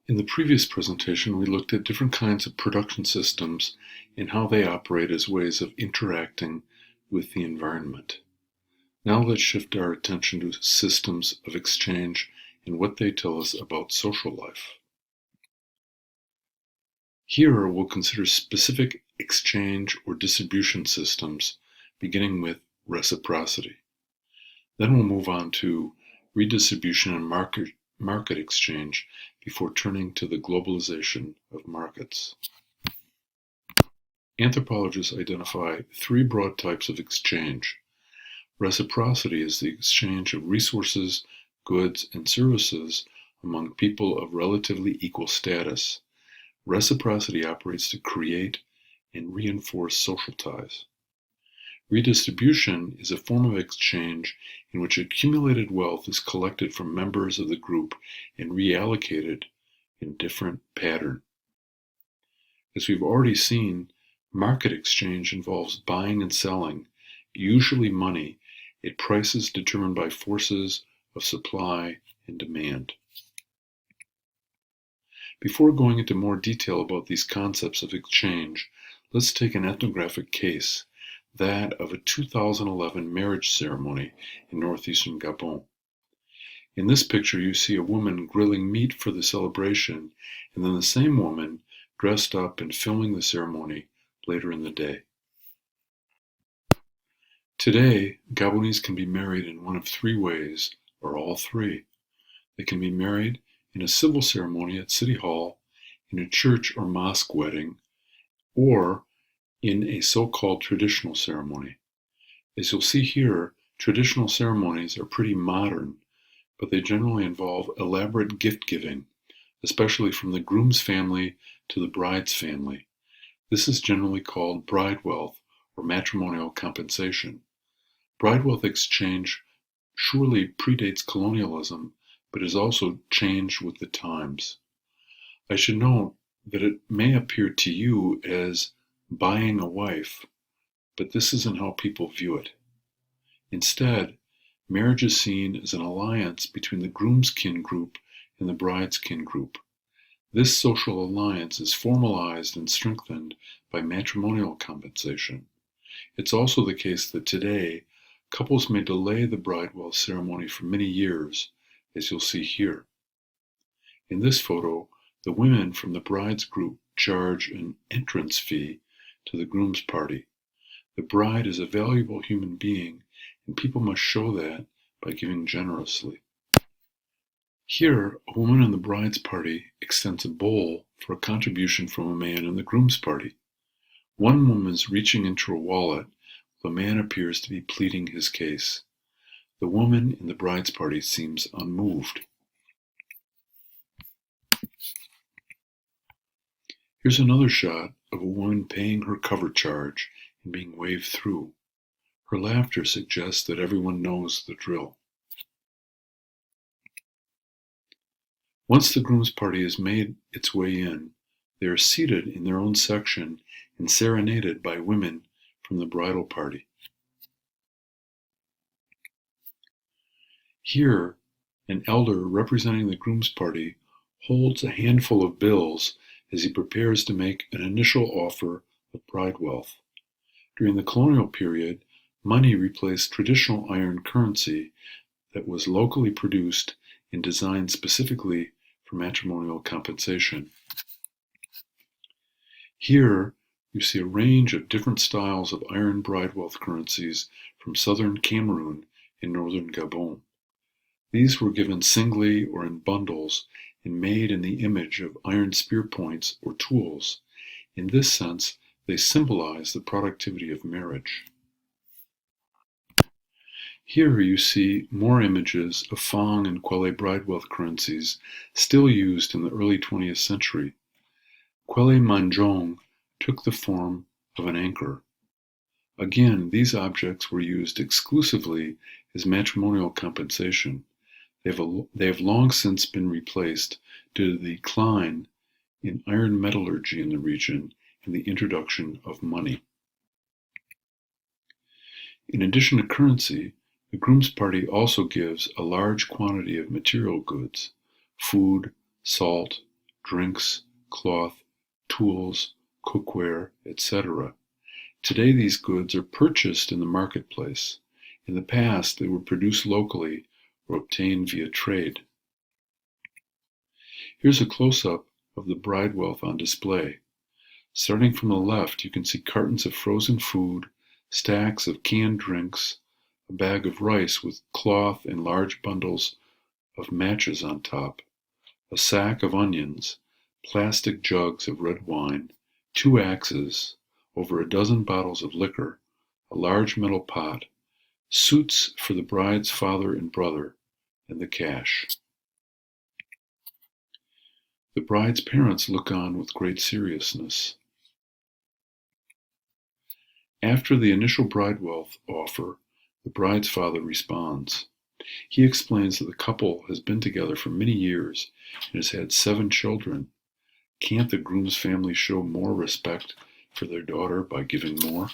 In the previous presentation, we looked at different kinds of production systems and how they operate as ways of interacting with the environment. Now let's shift our attention to systems of exchange and what they tell us about social life. Here we'll consider specific exchange or distribution systems, beginning with reciprocity. Then we'll move on to redistribution and market exchange before turning to the globalization of markets. Anthropologists identify three broad types of exchange. Reciprocity is the exchange of resources, goods, and services among people of relatively equal status. Reciprocity operates to create and reinforce social ties. Redistribution is a form of exchange in which accumulated wealth is collected from members of the group and reallocated in a different pattern. As we've already seen, market exchange involves buying and selling, usually money, at prices determined by forces of supply and demand. Before going into more detail about these concepts of exchange, let's take an ethnographic case, that of a 2011 marriage ceremony in northeastern Gabon. In this picture, you see a woman grilling meat for the celebration, and then the same woman dressed up and filming the ceremony later in the day. Today, Gabonese can be married in one of three ways, or all three. They can be married in a civil ceremony at City Hall, in a church or mosque wedding, or in a so-called traditional ceremony. As you'll see here, traditional ceremonies are pretty modern, but they generally involve elaborate gift-giving, especially from the groom's family to the bride's family. This is generally called bridewealth or matrimonial compensation. Bridewealth exchange surely predates colonialism, but has also changed with the times. I should note that it may appear to you as buying a wife, but this isn't how people view it. Instead, marriage is seen as an alliance between the groom's kin group and the bride's kin group. This social alliance is formalized and strengthened by matrimonial compensation. It's also the case that today, couples may delay the bridewealth ceremony for many years, as you'll see here. In this photo, the women from the bride's group charge an entrance fee to the groom's party. The bride is a valuable human being, and people must show that by giving generously. Here, a woman in the bride's party extends a bowl for a contribution from a man in the groom's party. One woman is reaching into her wallet, while the man appears to be pleading his case. The woman in the bride's party seems unmoved. Here's another shot of a woman paying her cover charge and being waved through. Her laughter suggests that everyone knows the drill. Once the groom's party has made its way in, they are seated in their own section and serenaded by women from the bridal party. Here, an elder representing the groom's party holds a handful of bills as he prepares to make an initial offer of bride wealth. During the colonial period, money replaced traditional iron currency that was locally produced and designed specifically for matrimonial compensation. Here, you see a range of different styles of iron bridewealth currencies from southern Cameroon and northern Gabon. These were given singly or in bundles and made in the image of iron spear points or tools. In this sense, they symbolize the productivity of marriage. Here you see more images of Fang and Kwele bridewealth currencies still used in the early 20th century. Kwele Manjong took the form of an anchor. Again, these objects were used exclusively as matrimonial compensation. They have long since been replaced due to the decline in iron metallurgy in the region and the introduction of money. In addition to currency, the groom's party also gives a large quantity of material goods, food, salt, drinks, cloth, tools, cookware, etc. Today these goods are purchased in the marketplace. In the past, they were produced locally or obtained via trade. Here's a close-up of the Bridewealth on display. Starting from the left, you can see cartons of frozen food, stacks of canned drinks, a bag of rice with cloth and large bundles of matches on top, a sack of onions, plastic jugs of red wine, 2 axes, over a dozen bottles of liquor, a large metal pot, suits for the bride's father and brother, and the cash. The bride's parents look on with great seriousness. After the initial Bridewealth offer, the bride's father responds. He explains that the couple has been together for many years and has had 7 children. Can't the groom's family show more respect for their daughter by giving more?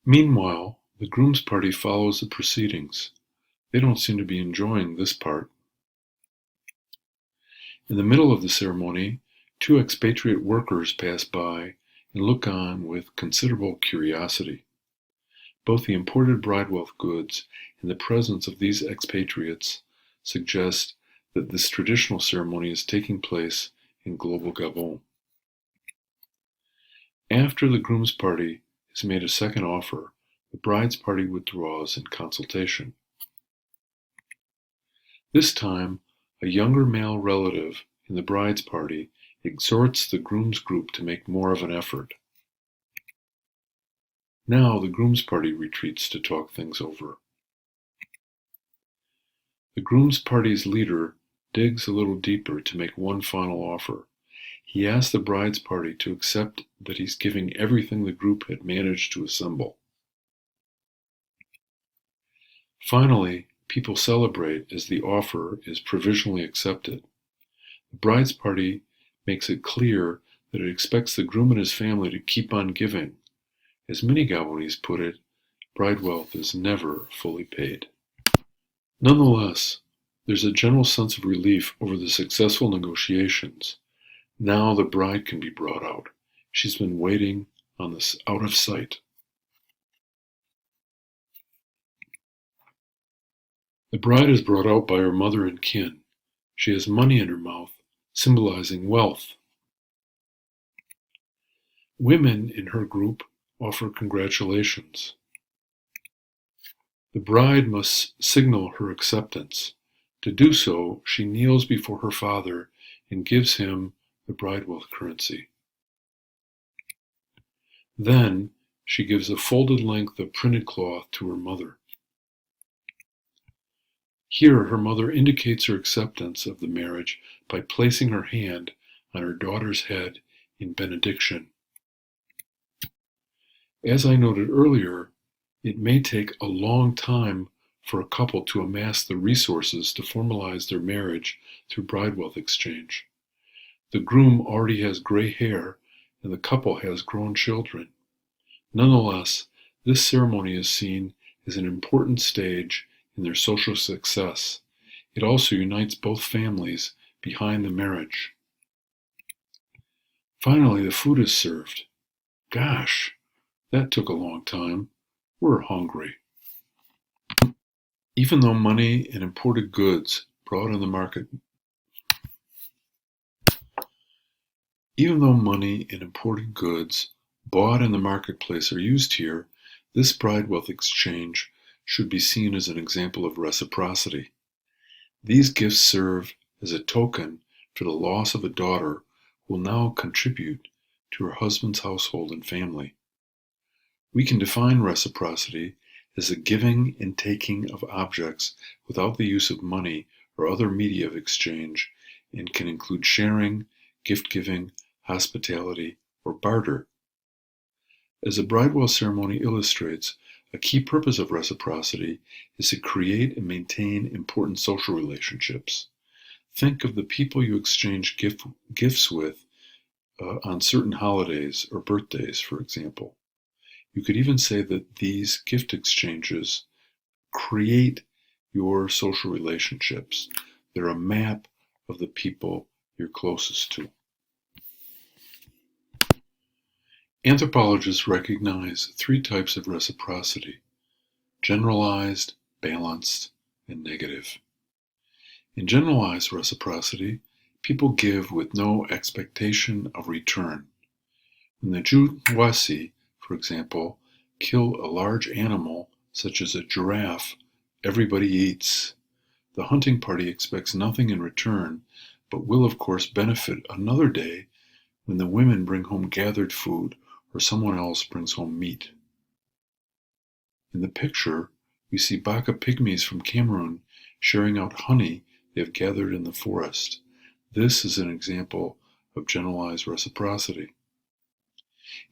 Meanwhile, the groom's party follows the proceedings. They don't seem to be enjoying this part. In the middle of the ceremony, 2 expatriate workers pass by and look on with considerable curiosity. Both the imported Bridewealth goods and the presence of these expatriates suggest that this traditional ceremony is taking place in global Gabon. After the groom's party has made a second offer, the bride's party withdraws in consultation. This time, a younger male relative in the bride's party exhorts the groom's group to make more of an effort. Now the groom's party retreats to talk things over. The groom's party's leader digs a little deeper to make one final offer. He asks the bride's party to accept that he's giving everything the group had managed to assemble. Finally, people celebrate as the offer is provisionally accepted. The bride's party makes it clear that it expects the groom and his family to keep on giving. As many Gabonese put it, Bridewealth is never fully paid. Nonetheless, there's a general sense of relief over the successful negotiations. Now the bride can be brought out. She's been waiting on this out of sight. The bride is brought out by her mother and kin. She has money in her mouth, symbolizing wealth. Women in her group offer congratulations. The bride must signal her acceptance. To do so, she kneels before her father and gives him the Bridewealth currency. Then she gives a folded length of printed cloth to her mother. Here her mother indicates her acceptance of the marriage by placing her hand on her daughter's head in benediction. As I noted earlier, it may take a long time for a couple to amass the resources to formalize their marriage through Bridewealth exchange. The groom already has gray hair and the couple has grown children. Nonetheless, this ceremony is seen as an important stage in their social success. It also unites both families behind the marriage. Finally, the food is served. Gosh, that took a long time. We're hungry. Even though money and imported goods brought in the market Even though money and imported goods bought in the marketplace are used here, this Bridewealth exchange should be seen as an example of reciprocity. These gifts serve as a token for the loss of a daughter who will now contribute to her husband's household and family. We can define reciprocity as the giving and taking of objects without the use of money or other media of exchange, and can include sharing, gift-giving, hospitality, or barter. As the Bridewealth ceremony illustrates, a key purpose of reciprocity is to create and maintain important social relationships. Think of the people you exchange gifts with on certain holidays or birthdays, for example. You could even say that these gift exchanges create your social relationships. They're a map of the people you're closest to. Anthropologists recognize three types of reciprocity: generalized, balanced, and negative. In generalized reciprocity, people give with no expectation of return. When the Juwasi, for example, kill a large animal, such as a giraffe, everybody eats. The hunting party expects nothing in return, but will of course benefit another day when the women bring home gathered food or someone else brings home meat. In the picture, we see Baka pygmies from Cameroon sharing out honey they have gathered in the forest. This is an example of generalized reciprocity.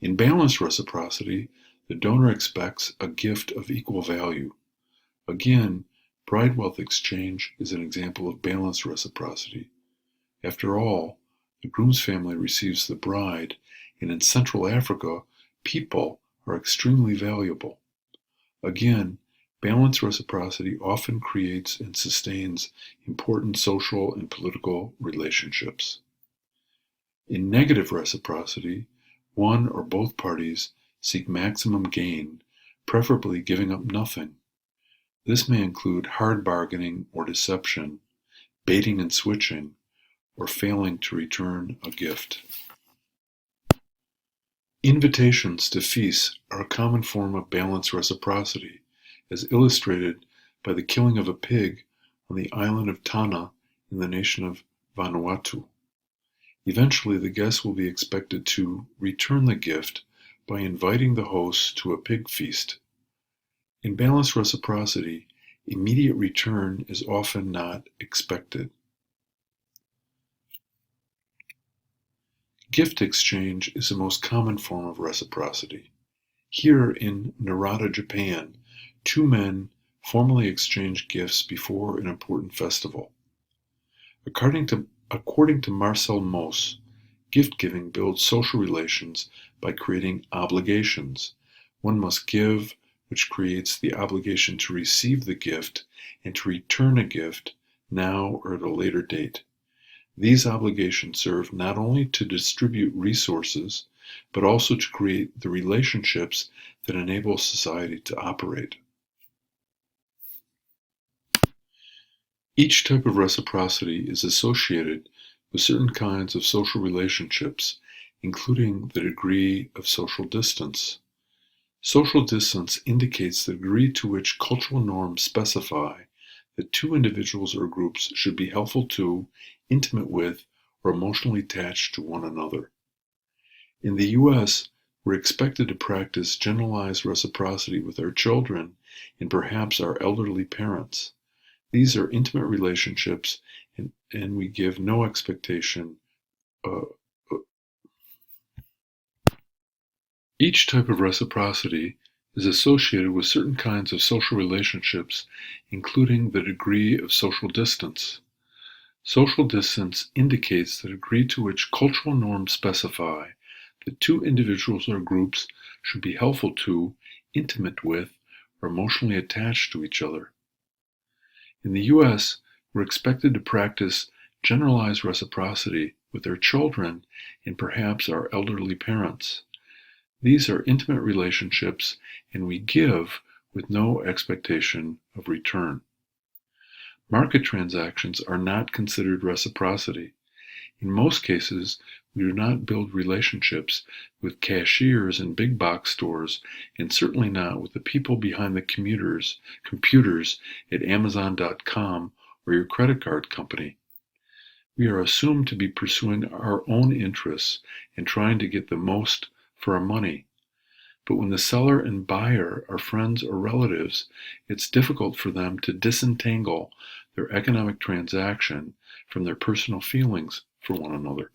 In balanced reciprocity, the donor expects a gift of equal value. Again, Bridewealth exchange is an example of balanced reciprocity. After all, the groom's family receives the bride, and in Central Africa, people are extremely valuable. Again, balanced reciprocity often creates and sustains important social and political relationships. In negative reciprocity, one or both parties seek maximum gain, preferably giving up nothing. This may include hard bargaining or deception, baiting and switching, or failing to return a gift. Invitations to feasts are a common form of balanced reciprocity, as illustrated by the killing of a pig on the island of Tana in the nation of Vanuatu. Eventually, the guest will be expected to return the gift by inviting the host to a pig feast. In balanced reciprocity, immediate return is often not expected. Gift exchange is the most common form of reciprocity. Here in Narada, Japan, two men formally exchange gifts before an important festival. According to Marcel Mauss, gift-giving builds social relations by creating obligations. One must give, which creates the obligation to receive the gift and to return a gift now or at a later date. These obligations serve not only to distribute resources, but also to create the relationships that enable society to operate. Each type of reciprocity is associated with certain kinds of social relationships, including the degree of social distance. Social distance indicates the degree to which cultural norms specify that two individuals or groups should be helpful to, intimate with, or emotionally attached to one another. In the U.S., we're expected to practice generalized reciprocity with our children and perhaps our elderly parents. These are intimate relationships, and we give no expectation. Each type of reciprocity is associated with certain kinds of social relationships, including the degree of social distance. Social distance indicates the degree to which cultural norms specify that two individuals or groups should be helpful to, intimate with, or emotionally attached to each other. In the U.S., we're expected to practice generalized reciprocity with our children and perhaps our elderly parents. These are intimate relationships, and we give with no expectation of return. Market transactions are not considered reciprocity. In most cases, we do not build relationships with cashiers in big box stores, and certainly not with the people behind the computers at Amazon.com or your credit card company. We are assumed to be pursuing our own interests and trying to get the most for our money. But when the seller and buyer are friends or relatives, it's difficult for them to disentangle their economic transaction from their personal feelings for one another.